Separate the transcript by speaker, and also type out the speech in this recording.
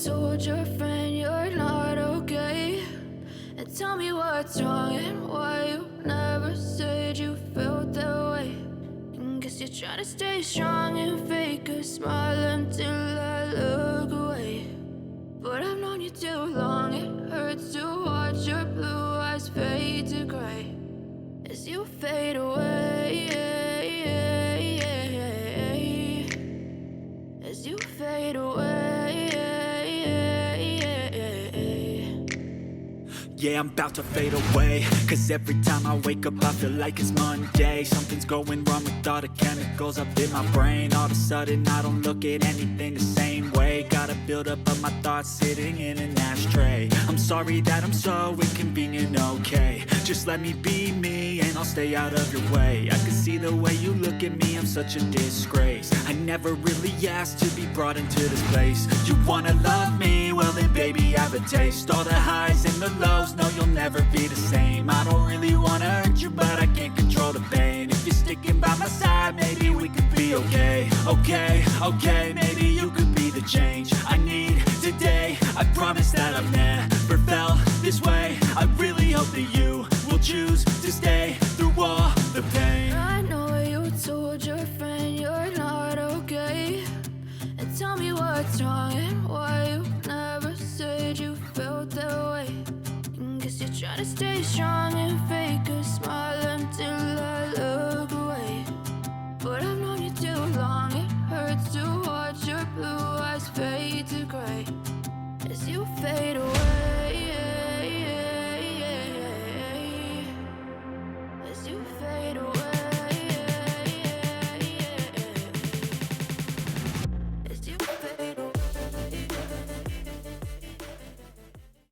Speaker 1: told your friend you're not okay? And tell me what's wrong and why you never said you felt that way. And guess you're trying to stay strong and fake a smile until I look away. But I've known you too long, it hurts to watch your blue eyes fade to gray as you fade away, as you fade away.
Speaker 2: Yeah, I'm about to fade away, cause every time I wake up I feel like it's Monday. Something's going wrong with all the chemicals up in my brain. All of a sudden I don't look at anything the same way. Gotta build up of my thoughts sitting in an ashtray. I'm sorry that I'm so inconvenient, okay? Just let me be me and I'll stay out of your way. I can see the way you look at me, I'm such a disgrace. I never really asked to be brought into this place. You wanna love me? Well then baby, have a taste. All the highs and the lows, no, you'll never be the same. I don't really wanna hurt you, but I can't control the pain. If you're sticking by my side, maybe we could be okay. Okay, maybe you could be the change I need today. I promise that I've never felt this way. I really hope that you will choose to stay through all the pain.
Speaker 1: I know you told your friend you're not okay. And tell me what's wrong and why you never said you felt that way. And guess you're trying to stay strong and fake a smile until I look away. But I've known you too long, it hurts to watch your blue eyes fade to gray as you fade away.